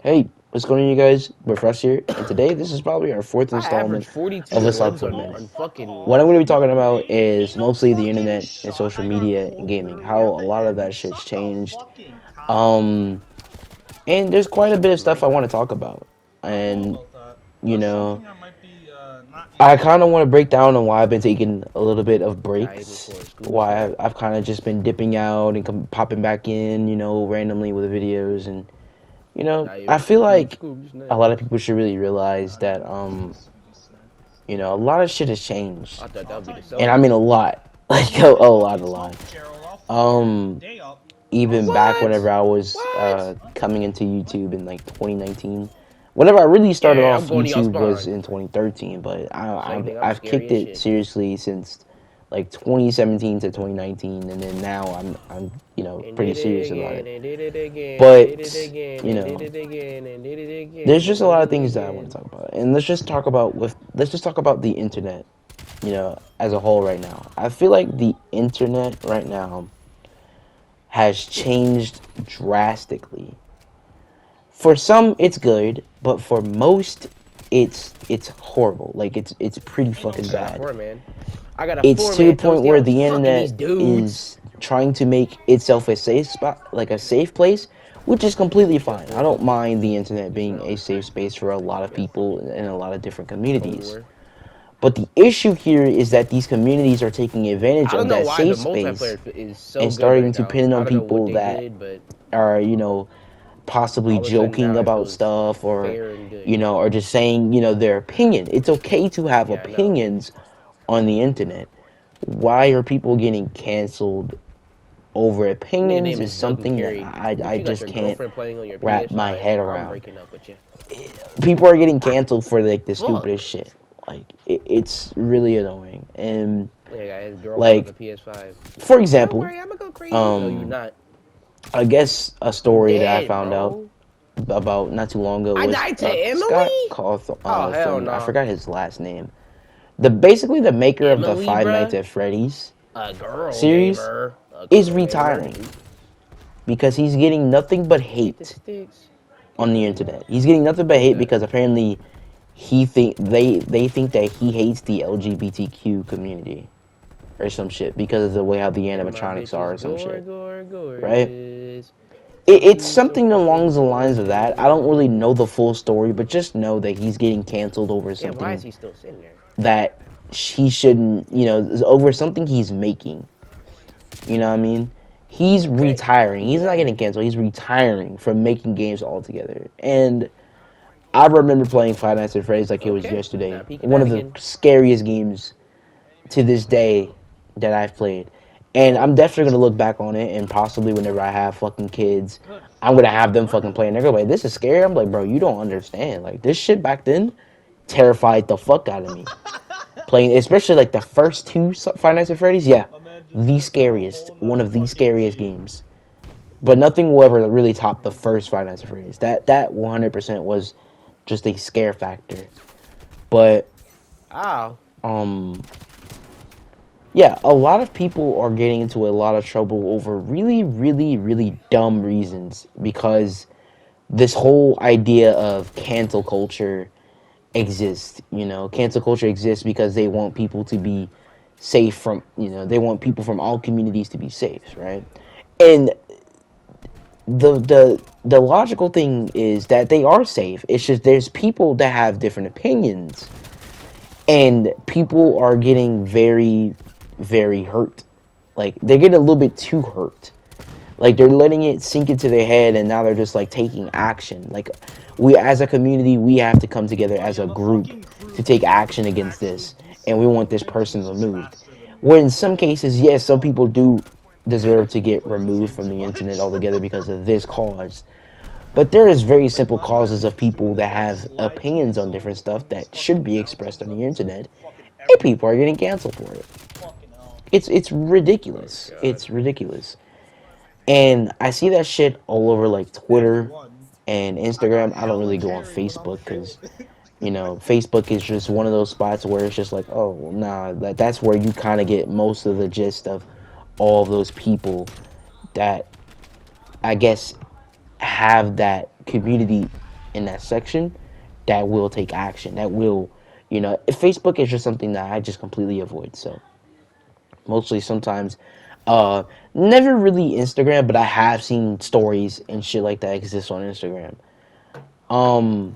Hey, what's going on, you guys? We're Fresh here, and today this is probably our fourth I averaged installment 42 of Assault wins for a on Minute. fucking. What I'm going to be talking about is mostly the internet and social media and gaming, how a lot of that shit's changed. Um, and there's quite a bit of stuff I want to talk about. And, you know, I kind of want to break down on why I've been taking a little bit of Nah, hit me breaks, for a scuba why shot. I've kind of just been dipping out and popping back in, randomly with videos. And Nah, I you feel like scuba a snap. lot of people should really realize that a lot of shit has changed. I thought that would be the And I selfie. mean a lot. Like a lot. Um Even back whenever What? I was What? coming into YouTube in like 2019. Whenever I really started Yeah, off I'm going to y'all YouTube was spawn. in 2013, but Same thing. I'm I've scary kicked as it shit. seriously since like 2017 to 2019, and then now I'm And pretty did it serious about again, it. and did it again, and did it But again, you and did know, it again, and did it there's again, just and a did lot of it things that I want to again. talk about, and let's just talk about the internet, as a whole right now. I feel like the internet right now has changed drastically. For some, it's good, but for most, it's horrible. Like it's pretty fucking I got a bad. four man. I got a It's four to the man point toasty. where I'm the fucking internet these dudes. is trying to make itself a safe spot, like a safe place, which is completely Got fine. I four don't toasty. mind the internet Just being now. a safe space for a lot of Yep. people in a lot of different Cold communities. War. But the issue here is that these communities are taking advantage I of don't know that why the safe space multiplayer is so and good starting right to now. pin I on don't know what people they that did, but are, possibly all of a sudden joking now it about feels stuff or, fair and good. or just saying, their opinion. It's okay to have Yeah, I know. opinions on the internet. Why are people getting canceled over Nigga opinions name is is Duncan something that Carey. What I you got just your can't girlfriend playing on your wrap my PS5? head I'm around. breaking up with you. People are getting canceled for like the Fuck. stupidest shit. Like it's really annoying. And Nigga got his girlfriend on the like PS5. for Don't example, worry, I'm gonna go crazy. No, you're um not. I guess a You story that I dead, found out bro. about not too long ago I was died to Scott Emily? Oh hell I no. forgot his last name. Basically the maker of the Emily, Five Nights bruh? at Freddy's A girl series gamer. A is girl gamer. retiring because he's getting nothing but Get the hate sticks. on Get the the internet. nuts. He's getting nothing but Who's hate that? because apparently they think that he hates the LGBTQ community or some shit because of the way how the And my animatronics bitch are is or some shit, right? gorgeous. It's She's so something along fucking the lines of that. I don't really know gorgeous. the full story, but just know that he's getting canceled over Yeah, why is something he still sitting there? that he shouldn't, over something he's making. You know what I mean? He's Okay, retiring. get He's not out of getting here. canceled. He's retiring from making games altogether. And I remember playing Five Nights at Freddy's like it was Okay, now yesterday. peeking One out of the again. scariest games to this day that I've played. And I'm definitely gonna look back on it and possibly whenever I have fucking kids, I'm gonna have them fucking play and they're gonna be like, this is scary. I'm like, bro, you don't understand. Like this shit back then terrified the fuck out of me. Playing especially like the first two Five Nights at Freddy's, yeah. The scariest. One of the scariest games. But nothing will ever really top the first Five Nights at Freddy's. That 100% was just a scare factor. But Ow. um yeah, a lot of people are getting into a lot of trouble over really, really, really dumb reasons because this whole idea of cancel culture exists. Cancel culture exists because they want people to be safe from, they want people from all communities to be safe, right? And the logical thing is that they are safe. It's just there's people that have different opinions, and people are getting very, very hurt. Like they're getting a little bit too hurt. Like they're letting it sink into their head, and now they're just like taking action. Like we, as a community, we have to come together as a group to take action against this, and we want this person removed. Where in some cases, yes, some people do deserve to get removed from the internet altogether because of this cause. But there is very simple causes of people that have opinions on different stuff that should be expressed on the internet, and people are getting canceled for it. It's Oh ridiculous. god. It's ridiculous. And I see that shit all over like Twitter and Instagram. I don't really go on Facebook because Facebook is just one of those spots where it's just like, oh nah, that's where you kind of get most of the gist of all of those people that I guess have that community in that section that will take action. That will, Facebook is just something that I just completely avoid. So mostly sometimes, uh, never really Instagram, but I have seen stories and shit like that exist on Instagram.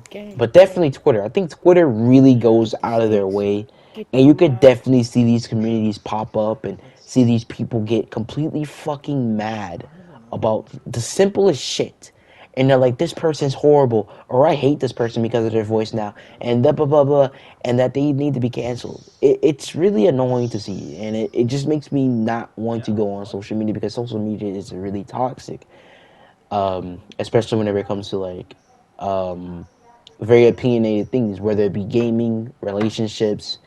Gang, But definitely Twitter. I think Twitter really goes out of their way, and you could definitely see these communities pop up and see these people get completely fucking mad about the simplest shit. And they're like, this person's horrible, or I hate this person because of their voice now, and blah blah blah blah, and that they need to be canceled. It's really annoying to see, and it just makes me not want to go on social media because social media is really toxic. Especially whenever it comes to like um, very opinionated things, whether it be gaming, relationships,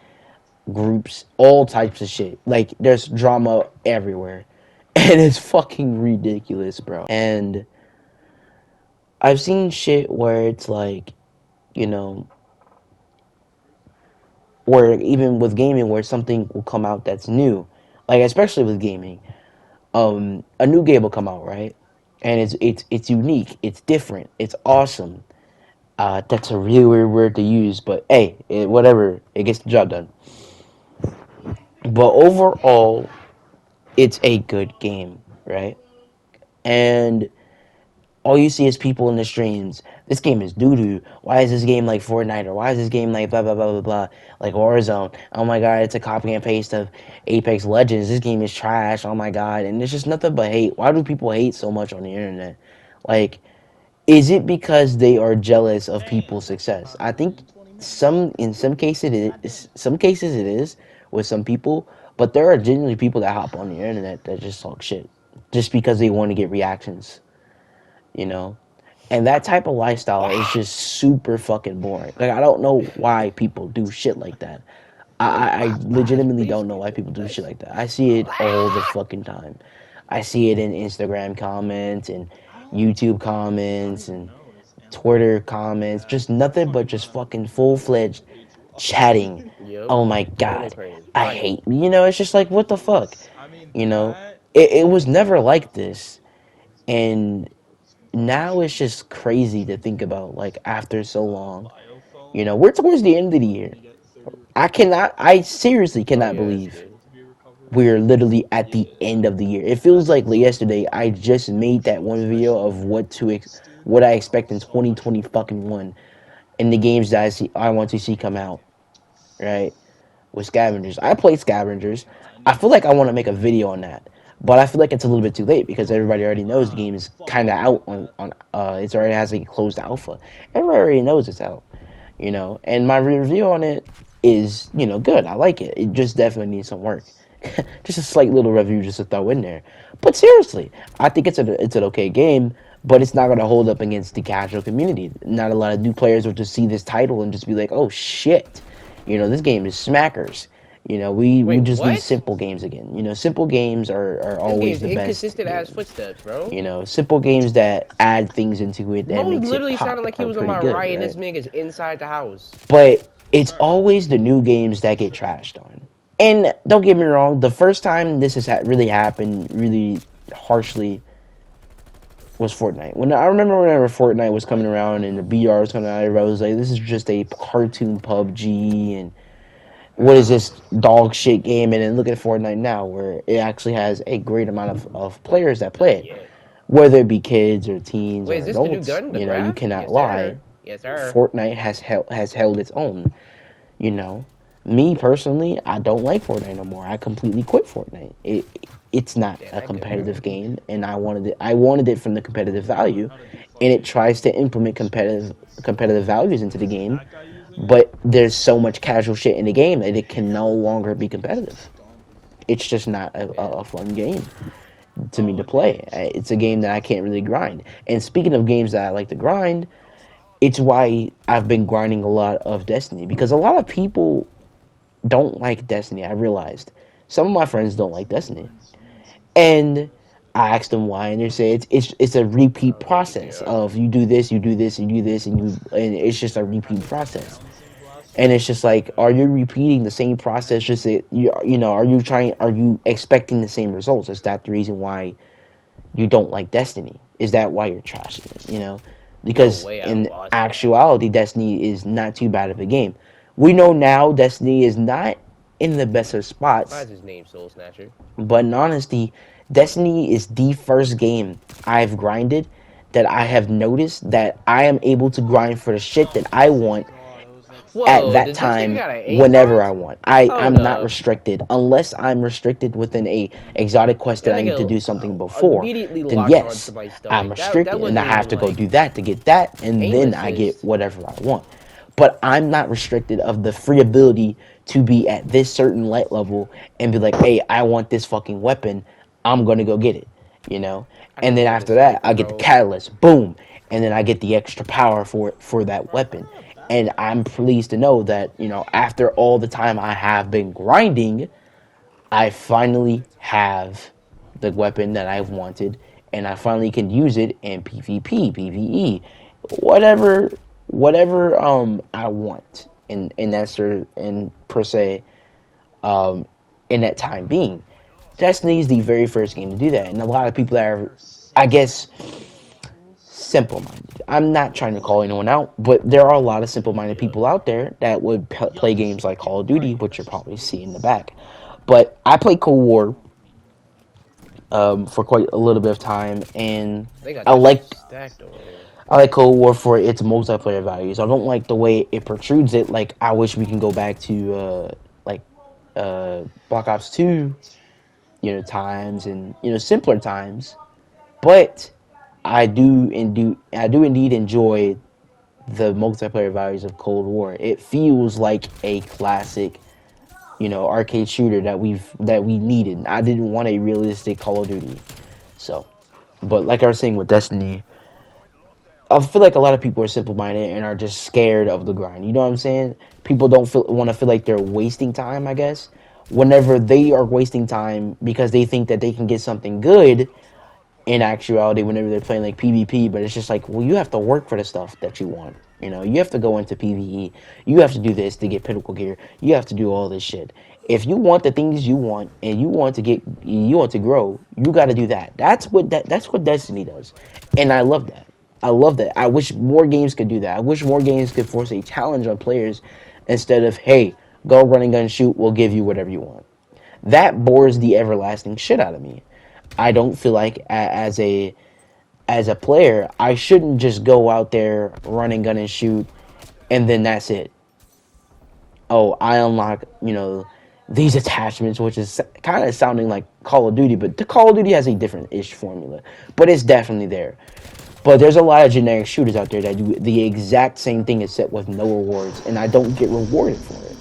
groups, all types of shit. Like there's drama everywhere, and it's fucking ridiculous, bro. And I've seen shit where it's like, you know, where even with gaming, where something will come out that's new, like especially with gaming, a new game will come out, right? And it's unique, it's different, it's awesome. That's a really weird word to use, but hey, whatever, it gets the job done. But overall, it's a good game, right? And all you see is people in the streams. This game is doo doo. Why is this game like Fortnite? Or why is this game like blah blah blah blah blah? Like Warzone. Oh my god, it's a copy and paste of Apex Legends. This game is trash. Oh my god. And it's just nothing but hate. Why do people hate so much on the internet? Like, is it because they are jealous of people's success? I think in some cases it is with some people, but there are genuinely people that hop on the internet that just talk shit just because they want to get reactions, you know? And that type of lifestyle is just super fucking boring. Like I don't know why people do shit like that. I legitimately don't know why people do shit like that. I see it all the fucking time. I see it in Instagram comments and YouTube comments and Twitter comments. Just nothing but just fucking full fledged chatting. Yep. Oh my Going god. crazy. I hate me. It's just like what the fuck? You know? It was never like this. And now it's just crazy to think about, like after so long. We're towards the end of the year. I seriously Oh cannot yeah, that's believe good. we're literally at the end of the year. It feels like yesterday I just made that one video of what I expect in 2020 fucking one, and the games that I want to see come out, right? With Scavengers. I played Scavengers. I feel like I want to make a video on that. But I feel like it's a little bit too late because everybody already knows the game is kind of out on it already has a closed alpha. Everybody already knows it's out, And my review on it is, good. I like it. It just definitely needs some work. Just a slight little review just to throw in there. But seriously, I think it's an okay game, but it's not going to hold up against the casual community. Not a lot of new players will just see this title and just be like, "Oh shit." This game is smackers. We Wait, just need what? simple games again. Simple games are This always game's the best inconsistent as games. footsteps, bro. Simple games that add things into it that Mo makes it literally sounded pop like he are was on pretty my good, right, and right? this nigga's inside the house. But it's always the new games that get trashed on. And don't get me wrong, the first time this has really happened, really harshly, was Fortnite. When I remember whenever Fortnite was coming around and the BR was coming out, everybody was like, "This is just a cartoon PUBG," and what is this dog shit game? And then look at Fortnite now, where it actually has a great amount of players that play Not it, yet. whether it be kids or teens Wait, or is this the new adults. gun? The You graph? cannot Yes, lie. sir. Yes, sir. Fortnite has held its own. You know, me personally, I don't like Fortnite no more. I completely quit Fortnite. It's not Damn, a that good, bro. competitive game, and I wanted it from the competitive value, and it tries to implement competitive values into the game, but there's so much casual shit in the game that it can no longer be competitive. It's just not a fun game to me to play. It's a game that I can't really grind. And speaking of games that I like to grind, it's why I've been grinding a lot of Destiny, because a lot of people don't like Destiny. I realized some of my friends don't like Destiny, and I asked them why, and they say it's a repeat Oh, good process PTR. of you do this, you do this, and you do this, and it's just a repeat process. And it's just like, are you repeating the same process? Just that are you expecting the same results? Is that the reason why you don't like Destiny? Is that why you're trashing it? No because way I in lost that. actuality, Destiny is not too bad of a game. We know now Destiny is not in the best of Why spots, is his name Soul Snatcher? but in honesty, Destiny is the first game I've grinded that I have noticed that I am able to grind for the shit that I want at Whoa, that does this nigga time got an whenever I ACOG? want. I'm Hold not up. restricted unless I'm restricted within a exotic quest That that I need to nigga do something before. immediately Then locked on yes, to my I'm stomach. That restricted and I wasn't have even to go like do that to get that and aim then I get assist. whatever I want. But I'm not restricted of the free ability to be at this certain light level and be like, "Hey, I want this fucking weapon. I'm going to go get it." You know? I And can then get the after that, sniper, I get the bro. catalyst. Boom. And then I get the extra power for that weapon. And I'm pleased to know that, after all the time I have been grinding, I finally have the weapon that I've wanted, and I finally can use it in PvP, PvE, whatever, I want in that in per se, in that time being. Destiny is the very first game to do that, and a lot of people that are, I guess, simple-minded. I'm not trying to call anyone out, but there are a lot of simple-minded people out there that would play games like Call of Duty, which you'll probably see in the back. But I played Cold War for quite a little bit of time, and They got I that shit like stacked over there. I like Cold War for its multiplayer values. I don't like the way it protrudes it. Like I wish we can go back to like Black Ops 2, times and simpler times. But I do indeed enjoy the multiplayer values of Cold War. It feels like a classic, arcade shooter that we needed. I didn't want a realistic Call of Duty. So, but like I was saying with Destiny, I feel like a lot of people are simple minded and are just scared of the grind. You know what I'm saying? People don't want to feel like they're wasting time, I guess. Whenever they are wasting time because they think that they can get something good in actuality whenever they're playing like PvP, but it's just like, well, you have to work for the stuff that you want. You have to go into PvE. You have to do this to get pinnacle gear. You have to do all this shit. If you want the things you want and you want to grow, you got to do that. That's what Destiny does. And I love that. I love that. I wish more games could do that. I wish more games could force a challenge on players instead of, hey, go run and gun shoot, we'll give you whatever you want. That bores the everlasting shit out of me. I don't feel like as a player, I shouldn't just go out there, run and gun and shoot, and then that's it. Oh, I unlock, these attachments, which is kind of sounding like Call of Duty, but the Call of Duty has a different-ish formula, but it's definitely there. But there's a lot of generic shooters out there that do the exact same thing except with no rewards, and I don't get rewarded for it.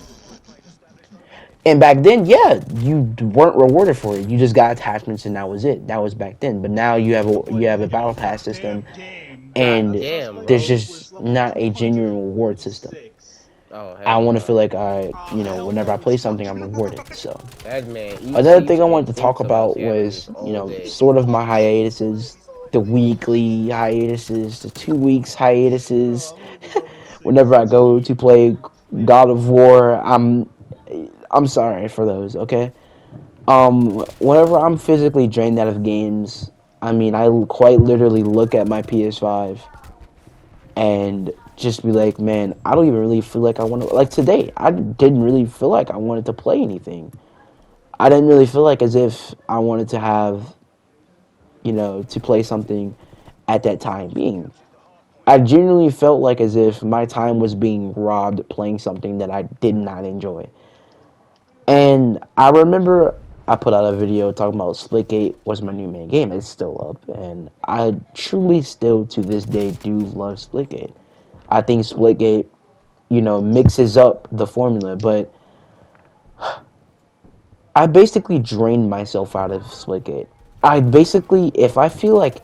And back then, yeah, you weren't rewarded for it. You just got attachments, and that was it. That was back then. But now you have a battle pass system, God and damn, there's bro. just not a genuine reward system. Oh I hell want to feel no. like whenever I play something, I'm rewarded. So That man eats, another thing sleeps, I and wanted to talk thinks about about was, scavengers all day. sort of my hiatuses, the weekly hiatuses, the 2 weeks hiatuses. Whenever I go to play God of War, I'm sorry for those. Okay. Whenever I'm physically drained out of games, I mean, I quite literally look at my PS5 and just be like, man, I don't even really feel like I want to. Like today, I didn't really feel like I wanted to play anything. I didn't really feel like as if I wanted to have, to play something at that time being. I genuinely felt like as if my time was being robbed playing something that I did not enjoy. And I remember I put out a video talking about Splitgate was my new main game. It's still up, and I truly still to this day do love Splitgate. I think Splitgate, mixes up the formula, but I basically drained myself out of Splitgate. I basically, if I feel like,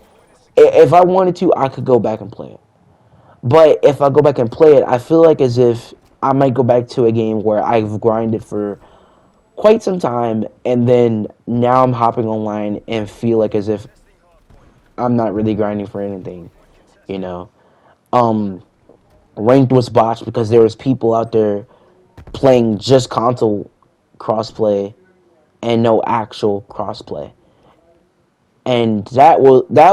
if I wanted to, I could go back and play it. But if I go back and play it, I feel like as if I might go back to a game where I've grinded for quite some time, and then now I'm hopping online and feel like as if I'm not really grinding for anything, you know. Um, Ranked was botched because there was people out there playing just console crossplay and no actual crossplay, and that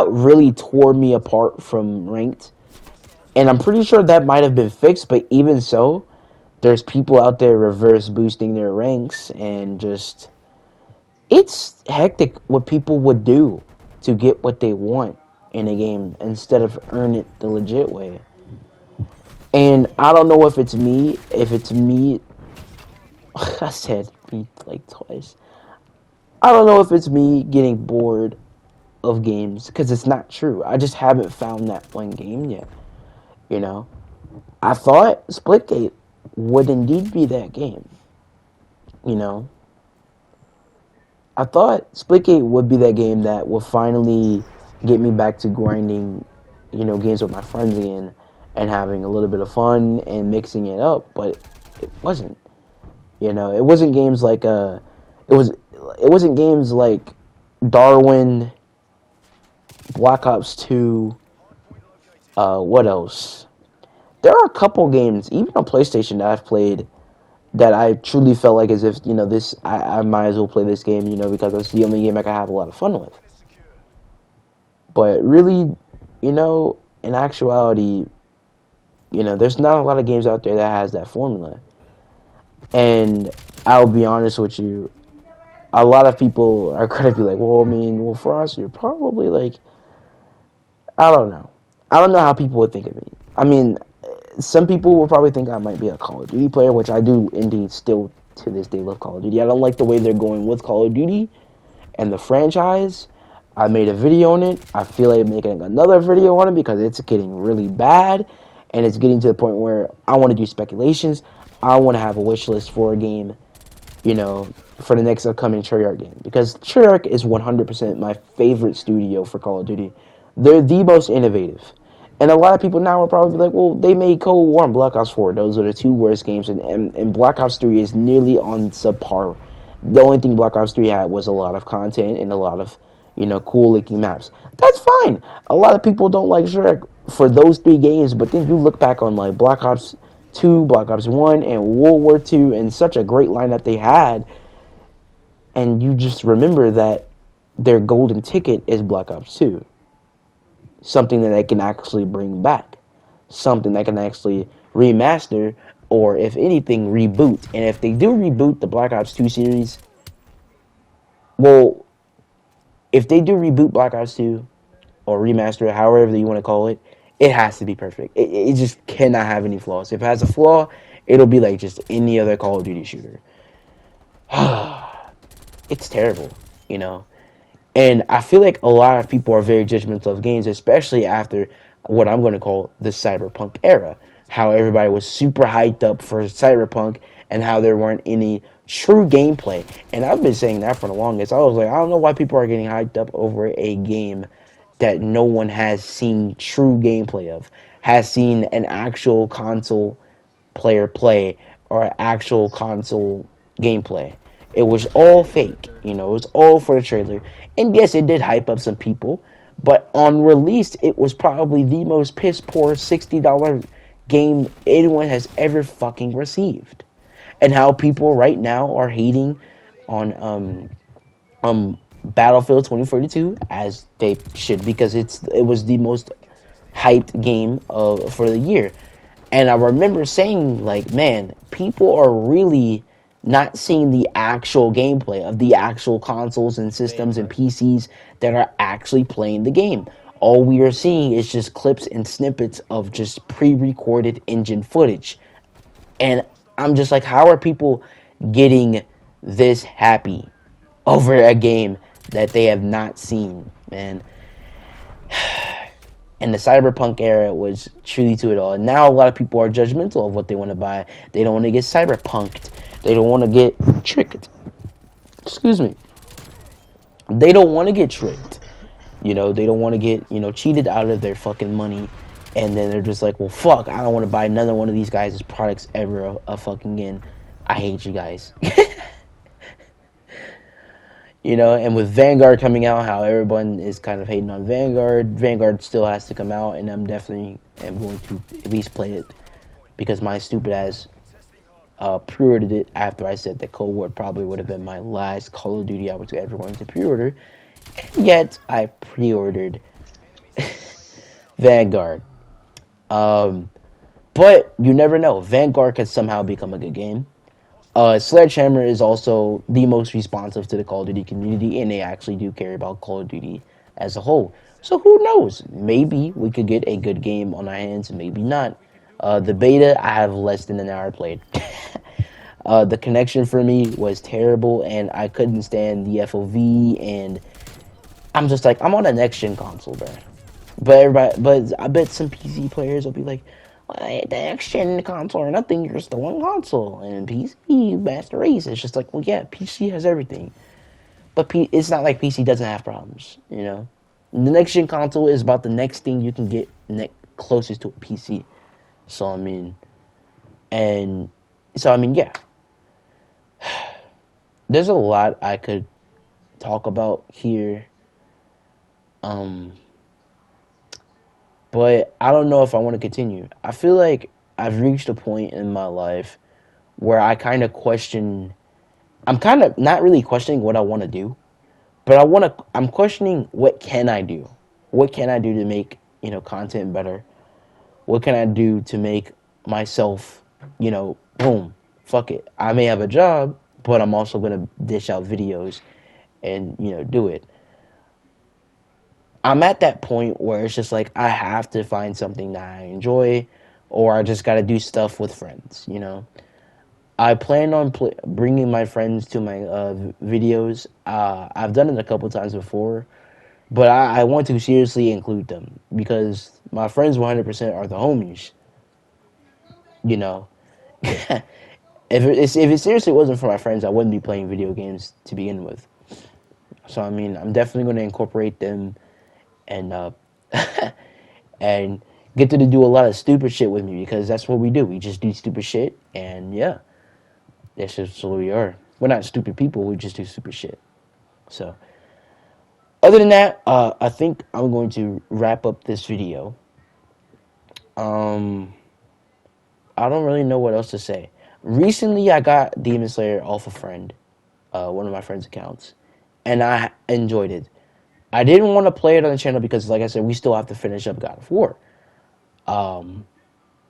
really tore me apart from ranked And I'm pretty sure that might have been fixed, but even so, there's people out there reverse boosting their ranks and just it's hectic what people would do to get what they want in a game instead of earn it the legit way. And I don't know if it's me, I said me like twice. I don't know if it's me getting bored of games because it's not true. I just haven't found that one game yet. You know, I thought Splitgate would indeed be that game. You know, I thought Splitgate would be that game that would finally get me back to grinding, games with my friends again and having a little bit of fun and mixing it up, but it wasn't. It wasn't games like it was it wasn't games like Darwin, Black Ops 2, what else? There are a couple games, even on PlayStation, that I've played that I truly felt like as if, this I might as well play this game, because it's the only game I can have a lot of fun with. But really, in actuality, there's not a lot of games out there that has that formula. And I'll be honest with you, a lot of people are going to be like, well, Frost, you're probably like, I don't know. I don't know how people would think of me. I mean, some people will probably think I might be a Call of Duty player, which I do indeed still to this day love Call of Duty. I don't like the way they're going with Call of Duty and the franchise. I made a video on it. I feel like making another video on it because it's getting really bad, and it's getting to the point where I want to do speculations. I want to have a wish list for a game, for the next upcoming Treyarch game, because Treyarch is 100% my favorite studio for Call of Duty. They're the most innovative. And a lot of people now will probably be like, well, they made Cold War and Black Ops 4. Those are the two worst games, and Black Ops 3 is nearly on subpar. The only thing Black Ops 3 had was a lot of content and a lot of, cool looking maps. That's fine. A lot of people don't like Shrek for those three games, but then you look back on like Black Ops 2, Black Ops 1, and World War 2, and such a great lineup they had, and you just remember that their golden ticket is Black Ops 2. Something that they can actually bring back. Something that can actually remaster, or if anything, reboot. And if they do reboot the Black Ops 2 series, well, if they do reboot Black Ops 2, or remaster it, however you want to call it, it has to be perfect. It just cannot have any flaws. If it has a flaw, it'll be like just any other Call of Duty shooter. It's terrible, And I feel like a lot of people are very judgmental of games, especially after what I'm going to call the Cyberpunk era. How everybody was super hyped up for Cyberpunk and how there weren't any true gameplay. And I've been saying that for the longest. I was like, I don't know why people are getting hyped up over a game that no one has seen true gameplay of, has seen an actual console player play or actual console gameplay. It was all fake, it was all for the trailer. And yes, it did hype up some people, but on release, it was probably the most piss poor $60 game anyone has ever fucking received. And how people right now are hating on Battlefield 2042, as they should, because it was the most hyped game for the year. And I remember saying, like, man, people are really not seeing the actual gameplay of the actual consoles and systems and PCs that are actually playing the game. All we are seeing is just clips and snippets of just pre-recorded engine footage. And I'm just like, how are people getting this happy over a game that they have not seen, man? And the Cyberpunk era was truly to it all. And now a lot of people are judgmental of what they want to buy. They don't want to get cyberpunked. They don't want to get tricked. Excuse me. They don't want to get tricked. They don't want to get, cheated out of their fucking money. And then they're just like, well, fuck, I don't want to buy another one of these guys' products ever a fucking again. I hate you guys. And with Vanguard coming out, how everyone is kind of hating on Vanguard. Vanguard still has to come out, and I'm definitely am going to at least play it because my stupid ass pre-ordered it after I said that Cold War probably would have been my last Call of Duty I was ever going to pre-order. And yet, I pre-ordered Vanguard. But you never know. Vanguard could somehow become a good game. Sledgehammer is also the most responsive to the Call of Duty community, and they actually do care about Call of Duty as a whole. So who knows? Maybe we could get a good game on our hands, maybe not. The beta, I have less than an hour played. The connection for me was terrible, and I couldn't stand the FOV, and I'm just like, I'm on a next gen console, bro. But I bet some PC players will be like, well, the next gen console or nothing, you're just the one console, and PC master race. It's just like, well, yeah, PC has everything, but it's not like PC doesn't have problems, you know. The next gen console is about the next thing you can get closest to a PC. So I mean, and so I mean, yeah. There's a lot I could talk about here. But I don't know if I want to continue. I feel like I've reached a point in my life where I kind of question. I'm kind of not really questioning what I want to do, but I'm questioning what can I do? What can I do to make, content better? What can I do to make myself, boom, fuck it. I may have a job, but I'm also going to dish out videos and, do it. I'm at that point where it's just like I have to find something that I enjoy, or I just got to do stuff with friends. I plan on bringing my friends to my videos. I've done it a couple times before, but I want to seriously include them because my friends 100% are the homies. You know, if it seriously wasn't for my friends, I wouldn't be playing video games to begin with. So I mean, I'm definitely going to incorporate them and and get to do a lot of stupid shit with me because that's what we do. We just do stupid shit, and yeah, that's just what we are. We're not stupid people. We just do stupid shit. So, other than that, I think I'm going to wrap up this video. I don't really know what else to say. Recently, I got Demon Slayer off a friend, one of my friend's accounts, and I enjoyed it. I didn't want to play it on the channel because, like I said, we still have to finish up God of War.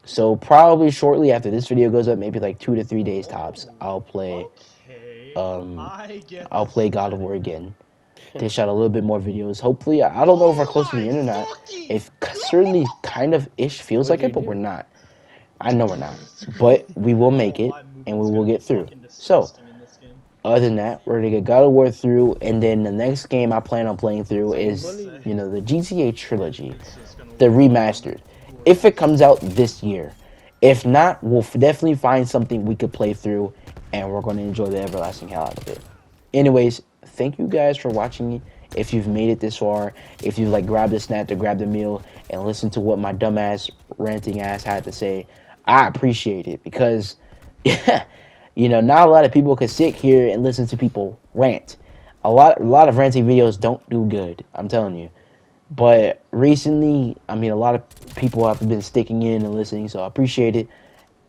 So probably shortly after this video goes up, maybe like 2 to 3 days tops, I'll play God of War again. Dish out a little bit more videos. Hopefully, I don't know if we're close to the end or not. It certainly kind of ish feels like it, but we're not. I know we're not. But we will make it, and we will get through. So, other than that, we're going to get God of War through, and then the next game I plan on playing through is, the GTA Trilogy, the remastered. If it comes out this year. If not, we'll definitely find something we could play through, and we're going to enjoy the everlasting hell out of it. Anyways, thank you guys for watching. If you've made it this far, if you've grabbed a snack to grab the meal and listen to what my dumbass ranting ass had to say, I appreciate it because, not a lot of people can sit here and listen to people rant. A lot of ranting videos don't do good. I'm telling you. But recently, a lot of people have been sticking in and listening, so I appreciate it.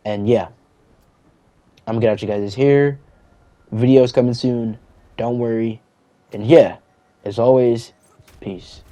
And yeah, I'm gonna get out you guys here. Videos coming soon. Don't worry. And yeah, as always, peace.